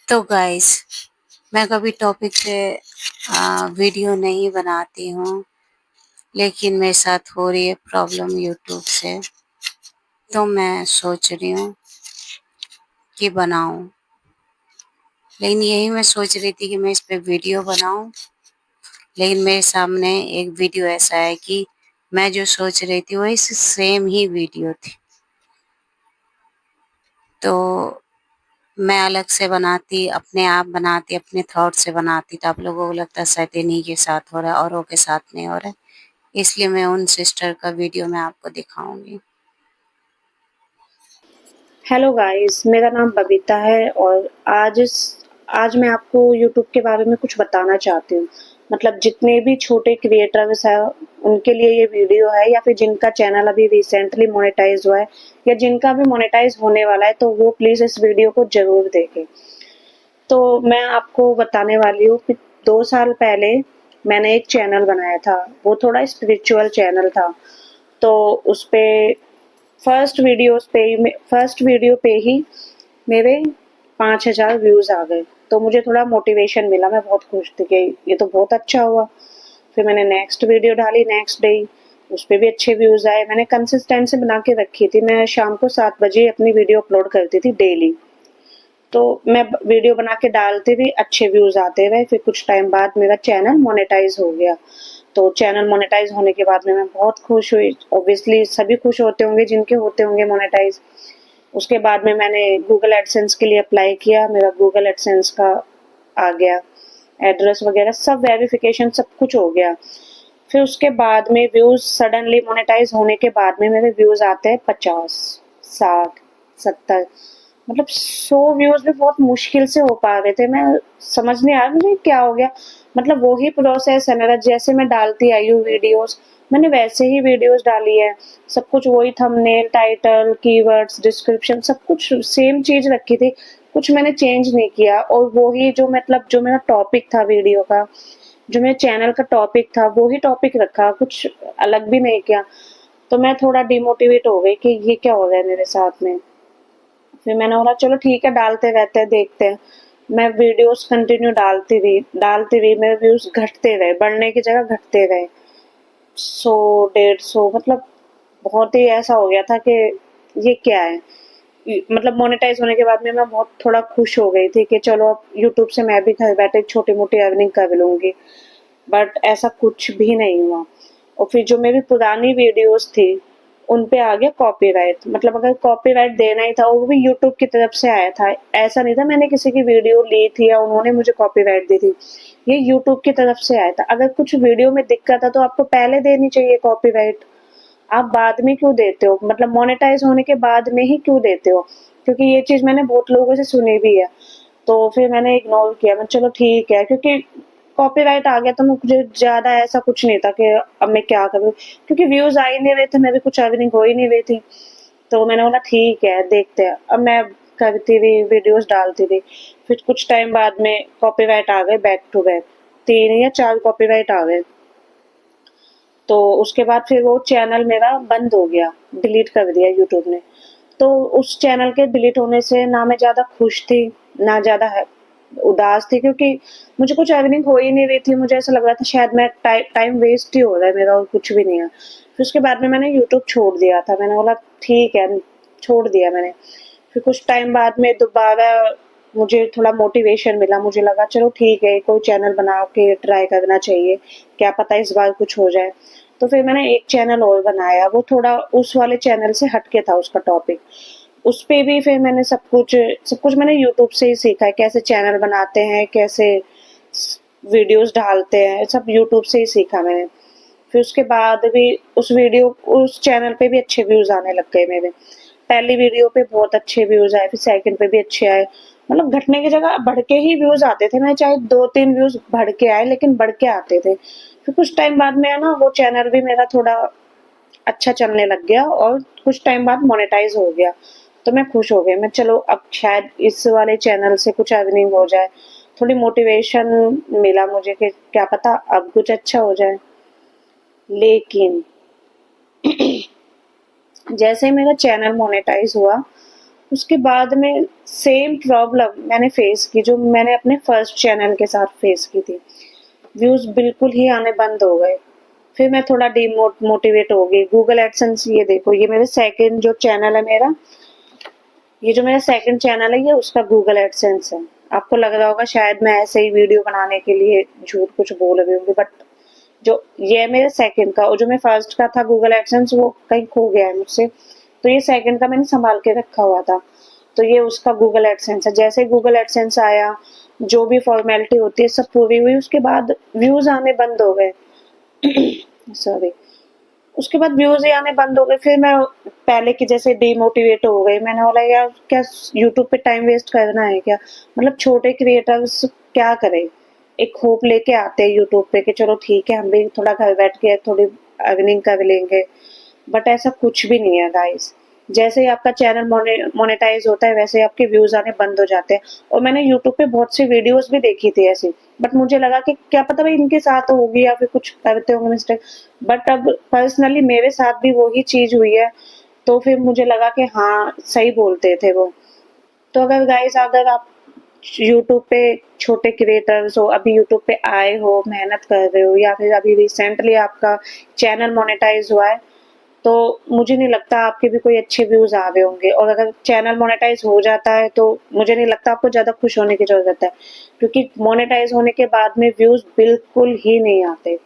तो गाइस, मैं कभी टॉपिक पे वीडियो नहीं बनाती हूँ, लेकिन मेरे साथ हो रही है प्रॉब्लम यूट्यूब से, तो मैं सोच रही हूँ कि बनाऊँ। लेकिन यही मैं सोच रही थी कि मैं इस पे वीडियो बनाऊँ, लेकिन मेरे सामने एक वीडियो ऐसा है कि मैं जो सोच रही थी वही सेम ही वीडियो थी। तो मैं अलग से बनाती, अपने आप बनाती, अपने थॉट से बनाती, तो आप लोगों को लगता है शायद इन्हीं के साथ हो रहा है, औरों के साथ नहीं हो रहा है। इसलिए मैं उन सिस्टर का वीडियो मैं आपको दिखाऊँगी। हेलो गाइस, मेरा नाम बबीता है और आज मैं आपको यूट्यूब के बारे में कुछ बताना चाहती हूँ। मतलब जितने भी छोटे क्रिएटर्स हैं, उनके लिए ये वीडियो है, या फिर जिनका चैनल अभी रिसेंटली मोनेटाइज हुआ है या जिनका भी मोनेटाइज होने वाला है, तो वो प्लीज़ इस वीडियो को ज़रूर देखें। तो मैं आपको बताने वाली हूँ कि 2 साल पहले मैंने एक चैनल बनाया था। वो थोड़ा स्पिरिचुअल चैनल था। तो उसपे फर्स्ट वीडियो पे ही मेरे 5,000 व्यूज़ आ गए। तो मुझे थोड़ा मोटिवेशन मिला, मैं बहुत खुश थी कि ये तो बहुत अच्छा हुआ। फिर मैंने नेक्स्ट वीडियो डाली नेक्स्ट डे, उस पे भी अच्छे व्यूज़ आए। मैंने कंसिस्टेंसी बना के रखी थी, मैं शाम को 7 बजे अपनी वीडियो अपलोड करती थी डेली। तो मैं वीडियो बना के डालते भी, अच्छे व्यूज आते रहे। फिर कुछ टाइम बाद मेरा चैनल मोनेटाइज हो गया। तो चैनल मोनेटाइज होने के बाद में मैं बहुत खुश हुई। ऑब्वियसली सभी खुश होते होंगे जिनके होते होंगे मोनेटाइज। उसके बाद में मैंने गूगल एडसेंस के लिए अप्लाई किया, मेरा गूगल एडसेंस का आ गया, एड्रेस वगैरह सब वेरिफिकेशन सब कुछ हो गया। फिर उसके बाद में व्यूज सडनली मोनेटाइज होने के बाद में मेरे व्यूज आते हैं 50, 60, 70, मतलब 100 व्यूज भी बहुत मुश्किल से हो पा रहे थे। मैं समझ नहीं आ रहा मुझे क्या हो गया। मतलब वही प्रोसेस है मेरा, जैसे मैं डालती आई हूँ वीडियोस, मैंने वैसे ही वीडियोस डाली है। सब कुछ वही, थंबनेल, टाइटल, कीवर्ड्स, डिस्क्रिप्शन सब कुछ सेम चीज रखी थी। कुछ मैंने चेंज नहीं किया। और वही जो मतलब जो मेरा टॉपिक था वीडियो का, जो मेरे चैनल का टॉपिक था, वही टॉपिक रखा, कुछ अलग भी नहीं किया। तो मैं थोड़ा डिमोटिवेट हो गई कि ये क्या हो रहा है मेरे साथ में। फिर मैंने बोला चलो ठीक है, डालते रहते हैं, देखते हैं। मैं वीडियोस कंटिन्यू डालती रही, मेरे व्यूज घटते रहे, बढ़ने की जगह घटते रहे। 100, 150, मतलब बहुत ही ऐसा हो गया था कि ये क्या है। मतलब मोनेटाइज होने के बाद में मैं बहुत थोड़ा खुश हो गई थी कि चलो अब यूट्यूब से मैं भी घर बैठे छोटी मोटी अर्निंग कर लूंगी। बट ऐसा कुछ भी नहीं हुआ। और फिर जो मेरी पुरानी वीडियोस थी, उन पे आ गया कॉपीराइट। मतलब अगर कॉपीराइट देना ही था, वो भी यूट्यूब की तरफ से आया था। ऐसा नहीं था मैंने किसी की वीडियो ली थी या उन्होंने मुझे कॉपीराइट दी थी। ये यूट्यूब की तरफ से आया था। अगर कुछ वीडियो में दिक्कत है तो आपको पहले देनी चाहिए कॉपीराइट। आप बाद में क्यों देते हो? मतलब मोनेटाइज होने के बाद में ही क्यों देते हो? क्योंकि ये चीज़ मैंने बहुत लोगों से सुनी भी है। तो फिर मैंने इग्नोर किया, मैं चलो ठीक है, क्योंकि कॉपीराइट आ गया तो मुझे ज़्यादा ऐसा कुछ नहीं था कि अब मैं क्या करूँ? क्योंकि व्यूज़ आ ही नहीं रहे थे, मेरी कुछ अर्निंग हो ही नहीं रही थी। तो मैंने बोला ठीक है, देखते हैं। अब मैं करती रही, वीडियोज़ डालती रही। फिर कुछ टाइम बाद में कॉपीराइट आ गए बैक टू बैक, 3 या 4 कॉपीराइट आ गए। तो उसके बाद फिर वो चैनल मेरा बंद हो गया, डिलीट कर दिया यूट्यूब ने। तो उस चैनल के डिलीट होने से ना मैं ज़्यादा खुश थी, ना ज़्यादा उदास थी, क्योंकि मुझे कुछ अर्निंग हो ही नहीं रही थी। मुझे ऐसा लग रहा था शायद मैं टाइम वेस्ट ही हो रहा है मेरा और कुछ भी नहीं है। फिर उसके बाद में मैंने यूट्यूब छोड़ दिया था। मैंने बोला ठीक है, छोड़ दिया मैंने। फिर कुछ टाइम बाद में दोबारा मुझे थोड़ा मोटिवेशन मिला। मुझे लगा चलो ठीक है, कोई चैनल बना के ट्राई करना चाहिए, क्या पता इस बार कुछ हो जाए। तो फिर मैंने एक चैनल और बनाया, वो थोड़ा उस वाले चैनल से हटके था उसका टॉपिक। उस पे भी फिर मैंने सब कुछ मैंने यूट्यूब से ही सीखा है, कैसे चैनल बनाते हैं, कैसे वीडियोस डालते हैं, सब यूट्यूब से ही सीखा मैंने। फिर उसके बाद भी उस चैनल पे भी अच्छे व्यूज आने लग गए मेरे। पहली वीडियो पे बहुत अच्छे व्यूज आए, फिर सेकंड पे भी अच्छे आए। मतलब घटने की जगह बढ़ के ही व्यूज आते थे। मैं चाहे 2-3 व्यूज बढ़ के आए, लेकिन बढ़ के आते थे। फिर कुछ टाइम बाद में है ना, वो चैनल भी मेरा थोड़ा अच्छा चलने लग गया और कुछ टाइम बाद मोनेटाइज हो गया। तो मैं खुश हो गई। मैं चलो अब शायद इस वाले चैनल से कुछ अर्निंग हो जाए। थोड़ी मोटिवेशन मिला मुझे कि क्या पता अब कुछ अच्छा हो जाए। लेकिन जैसे ही मेरा चैनल मोनेटाइज हुआ, उसके बाद में सेम प्रॉब्लम मैंने फेस की जो मैंने अपने फर्स्ट चैनल के साथ फेस की थी। व्यूज बिल्कुल ही आने बंद हो गए। फिर मैं थोड़ा डिमोटिवेट हो गई। गूगल एडसेंस, ये देखो, ये मेरे सेकंड जो चैनल है मेरा, ये जो मेरा सेकंड चैनल है ये उसका गूगल एडसेंस है। आपको लग रहा होगा शायद मैं ऐसे ही वीडियो बनाने के लिए झूठ कुछ बोल रही हूँ, बट जो ये मेरे सेकंड का और जो मैं फर्स्ट का था गूगल एडसेंस वो कहीं खो गया है मुझसे, तो ये सेकंड का मैंने संभाल के रखा हुआ था। तो ये उसका गूगल एडसेंस है। जैसे गूगल एडसेंस आया, जो भी फॉर्मेलिटी होती है सब पूरी हुई, उसके बाद व्यूज आने बंद हो गए। सॉरी। उसके बाद व्यूज ही आने बंद हो गए। फिर मैं पहले की जैसे डिमोटिवेट हो गई। मैंने बोला यार क्या यूट्यूब पे टाइम वेस्ट करना है क्या, मतलब छोटे क्रिएटर्स क्या करें, एक होप लेके आते हैं यूट्यूब पे कि चलो ठीक है हम भी थोड़ा घर बैठ के थोड़ी अर्निंग कर लेंगे, बट ऐसा कुछ भी नहीं है गाइस। जैसे ही आपका चैनल मोनेटाइज होता है वैसे ही आपके व्यूज आने बंद हो जाते हैं। और मैंने यूट्यूब पे बहुत सी वीडियोस भी देखी थी ऐसी, बट मुझे लगा कि क्या पता भाई इनके साथ होगी या फिर कुछ करते होंगे मिस्टेक, बट अब पर्सनली मेरे साथ भी वही चीज हुई है। तो फिर मुझे लगा कि हाँ सही बोलते थे वो। तो अगर गाइस अगर आप यूट्यूब पे छोटे क्रिएटर्स हो, अभी यूट्यूब पे आए हो, मेहनत कर रहे हो, या फिर अभी रिसेंटली आपका चैनल मोनेटाइज हुआ है, तो मुझे नहीं लगता आपके भी कोई अच्छे व्यूज आ रहे होंगे। और अगर चैनल मोनेटाइज हो जाता है तो मुझे नहीं लगता आपको ज्यादा खुश होने की जरूरत है, क्योंकि मोनेटाइज होने के बाद में व्यूज बिल्कुल ही नहीं आते।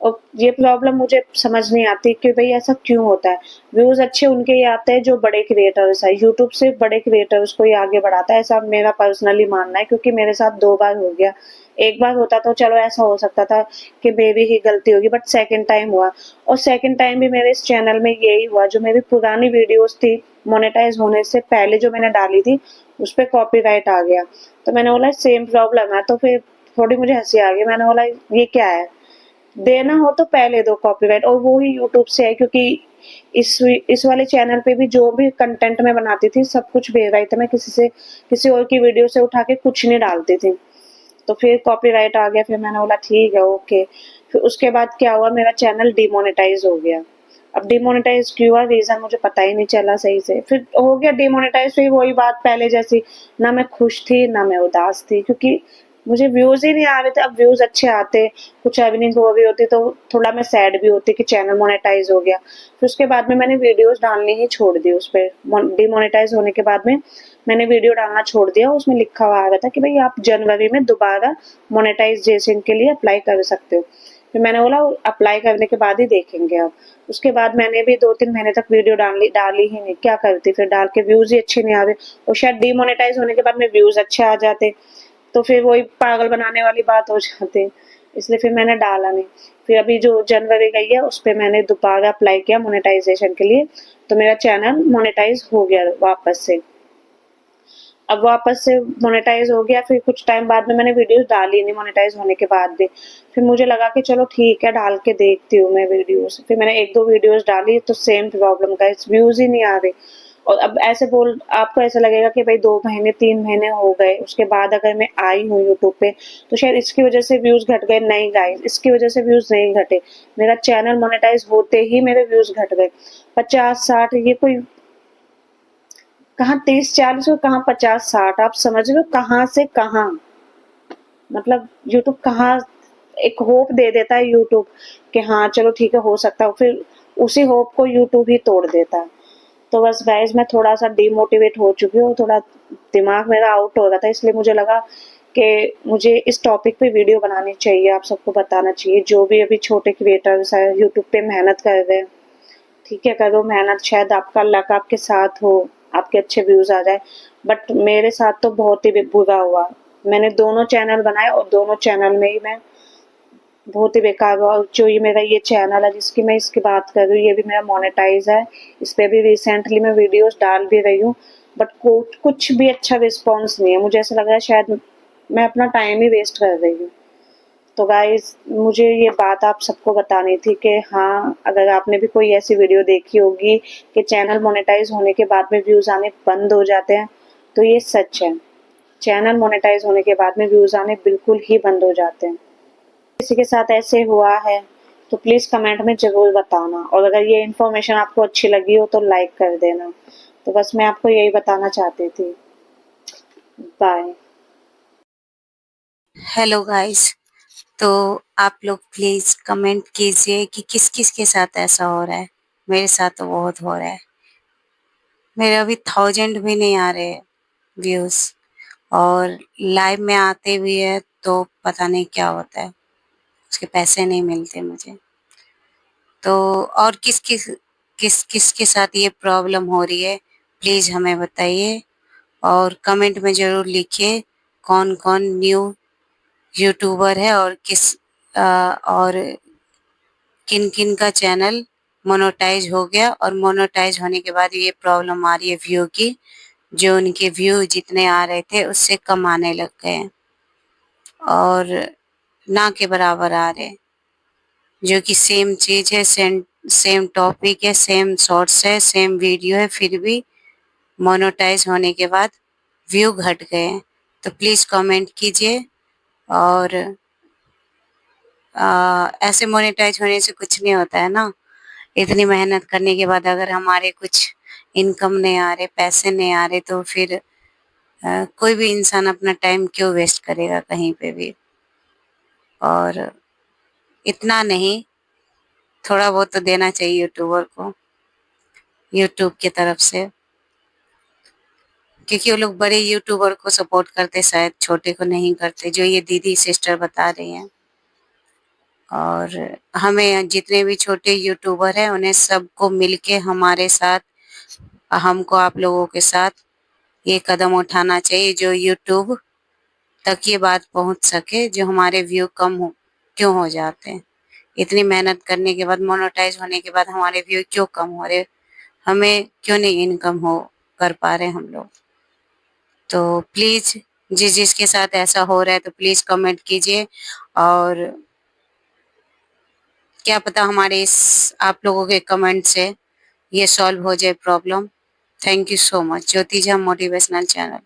और ये प्रॉब्लम मुझे समझ नहीं आती कि भाई ऐसा क्यों होता है। व्यूज अच्छे उनके ही आते हैं जो बड़े क्रिएटर्स है, यूट्यूब से बड़े क्रिएटर्स को ही आगे बढ़ाता है, ऐसा मेरा पर्सनली मानना है। क्योंकि मेरे साथ 2 बार हो गया। एक बार होता तो चलो ऐसा हो सकता था कि मेरी ही गलती होगी, बट सेकंड टाइम हुआ। और सेकंड टाइम भी मेरे इस चैनल में यही हुआ, जो मेरी पुरानी वीडियोस थी मोनेटाइज होने से पहले जो मैंने डाली थी उस पर कॉपीराइट आ गया। तो मैंने बोला सेम प्रॉब्लम है। तो फिर थोड़ी मुझे हंसी आ गई। मैंने बोला ये क्या है, देना हो तो पहले दो कॉपीराइट। और वो ही यूट्यूब से है, क्योंकि इस वाले चैनल पे भी जो भी कंटेंट मैं बनाती थी सब कुछ वेरीफाई था। मैं किसी और की वीडियो से उठा के कुछ नहीं डालती थी। तो फिर कॉपीराइट आ गया। फिर मैंने बोला ठीक है ओके। फिर उसके बाद क्या हुआ, मेरा चैनल डिमोनेटाइज हो गया। अब डिमोनेटाइज क्यों हुआ रीजन मुझे पता ही नहीं चला सही से। फिर हो गया डिमोनेटाइज। फिर वही बात पहले जैसी, ना मैं खुश थी ना मैं उदास थी, क्योंकि मुझे व्यूज ही नहीं आ रहे थे। अब व्यूज अच्छे आते, कुछ अर्निंग हो रही होती तो थोड़ा मैं सैड भी होती कि चैनल मोनेटाइज हो गया। फिर उसके बाद में मैंने वीडियोस डालनी ही छोड़ दी। उस पर डिमोनेटाइज होने के बाद में मैंने वीडियो डालना छोड़ दिया। उसमें लिखा हुआ आ रहा था कि भाई आप जनवरी में दोबारा मोनेटाइजेशन के लिए अप्लाई कर सकते हो। फिर मैंने बोला अप्लाई करने के बाद ही देखेंगे अब। उसके बाद मैंने भी 2-3 महीने तक वीडियो डाली ही नहीं। क्या करती, फिर डाल के व्यूज ही अच्छे नहीं आ रहे, और शायद डिमोनेटाइज होने के बाद में व्यूज अच्छे आ जाते, तो फिर वही पागल बनाने वाली बात हो जाती। इसलिए फिर मैंने डाला नहीं। फिर अभी जो जनवरी गई है उस पे मैंने दोबारा अप्लाई किया मोनेटाइजेशन के लिए, तो मेरा चैनल मोनेटाइज हो गया वापस से। अब वापस से मोनेटाइज हो गया। फिर कुछ टाइम बाद में मैंने वीडियोस डाली नहीं मोनेटाइज होने के बाद भी। फिर मुझे लगा कि चलो ठीक है डाल के देखती हूँ मैं वीडियोस। फिर मैंने 1-2 वीडियोस डाली तो सेम प्रॉब्लम का, व्यूज ही नहीं आ रहे। और अब ऐसे बोल आपको ऐसा लगेगा कि भाई 2 महीने 3 महीने हो गए उसके बाद अगर मैं आई हूँ यूट्यूब पे तो शायद इसकी वजह से व्यूज घट गए। नहीं गाइस, इसकी वजह से व्यूज नहीं घटे। मेरा चैनल मोनेटाइज होते ही मेरे व्यूज घट गए। 50-60, ये कोई कहाँ 30-40 और कहाँ 50-60, आप समझ रहे हो कहाँ से कहाँ। मतलब यूट्यूब कहाँ एक होप दे देता है यूट्यूब कि हाँ चलो ठीक है हो सकता है, फिर उसी होप को यूट्यूब ही तोड़ देता है। तो बस गाइस मैं थोड़ा सा डिमोटिवेट हो चुकी हूँ, थोड़ा दिमाग मेरा आउट हो रहा था। इसलिए मुझे लगा कि मुझे इस टॉपिक पे वीडियो बनानी चाहिए, आप सबको बताना चाहिए। जो भी अभी छोटे क्रिएटर्स हैं यूट्यूब पे मेहनत कर रहे हैं, ठीक है करो मेहनत, शायद आपका लक आपके साथ हो, आपके अच्छे व्यूज आ जाए। बट मेरे साथ तो बहुत ही बुरा हुआ। मैंने दोनों चैनल बनाए और दोनों चैनल में ही मैं बहुत ही बेकार हुआ। जो ये मेरा ये चैनल है जिसकी मैं इसकी बात कर रही हूँ, ये भी मेरा मोनेटाइज है। इस पे भी रिसेंटली मैं वीडियोस डाल भी रही हूँ, बट कुछ भी अच्छा रिस्पॉन्स नहीं है। मुझे ऐसा लग रहा है शायद मैं अपना टाइम ही वेस्ट कर रही हूँ। तो गाइज मुझे ये बात आप सबको बतानी थी कि हाँ अगर आपने भी कोई ऐसी वीडियो देखी होगी कि चैनल मोनेटाइज होने के बाद में व्यूज आने बंद हो जाते हैं, तो ये सच है। चैनल मोनेटाइज होने के बाद में व्यूज आने बिल्कुल ही बंद हो जाते हैं। किसी के साथ ऐसे हुआ है तो प्लीज कमेंट में जरूर बताना, और अगर ये इन्फॉर्मेशन आपको अच्छी लगी हो तो लाइक कर देना। तो बस मैं आपको यही बताना चाहती थी। बाय। हेलो गाइस, तो आप लोग प्लीज़ कमेंट कीजिए कि किस-किस के साथ ऐसा हो रहा है। मेरे साथ तो बहुत हो रहा है। मेरे अभी 1000 भी नहीं आ रहे व्यूज़ और लाइव में आते भी है तो पता नहीं क्या होता है, उसके पैसे नहीं मिलते मुझे। तो और किस-किस के साथ ये प्रॉब्लम हो रही है, प्लीज़ हमें बताइए और कमेंट में ज़रूर लिखिए कौन-कौन न्यू यूट्यूबर है और और किन-किन का चैनल मोनेटाइज़ हो गया और मोनेटाइज़ होने के बाद ये प्रॉब्लम आ रही है व्यू की, जो उनके व्यू जितने आ रहे थे उससे कम आने लग गए हैं और ना के बराबर आ रहे हैं, जो कि सेम चीज़ है, सेम टॉपिक है, सेम शॉर्ट्स है, सेम वीडियो है, फिर भी मोनेटाइज़ होने के बाद व्यू घट गए हैं। तो प्लीज़ कमेंट कीजिए और ऐसे मोनेटाइज़ होने से कुछ नहीं होता है ना। इतनी मेहनत करने के बाद अगर हमारे कुछ इनकम नहीं आ रहे, पैसे नहीं आ रहे तो फिर कोई भी इंसान अपना टाइम क्यों वेस्ट करेगा कहीं पे भी। और इतना नहीं, थोड़ा बहुत तो देना चाहिए यूट्यूबर को, यूट्यूब की तरफ से। क्योंकि वो लोग बड़े यूट्यूबर को सपोर्ट करते शायद छोटे को नहीं करते, जो ये दीदी सिस्टर बता रही हैं। और हमें जितने भी छोटे यूट्यूबर हैं उन्हें सबको मिलके हमारे साथ, हमको आप लोगों के साथ ये कदम उठाना चाहिए जो यूट्यूब तक ये बात पहुँच सके, जो हमारे व्यू कम हो क्यों हो जाते हैं। इतनी मेहनत करने के बाद, मोनेटाइज़ होने के बाद हमारे व्यू क्यों कम हो रहे? हमें क्यों नहीं इनकम हो कर पा रहे हम लोग? तो प्लीज़ जिसके साथ ऐसा हो रहा है तो प्लीज़ कमेंट कीजिए और क्या पता हमारे इस आप लोगों के कमेंट से ये सॉल्व हो जाए problem. Thank you so much. Jyoti Jha motivational channel.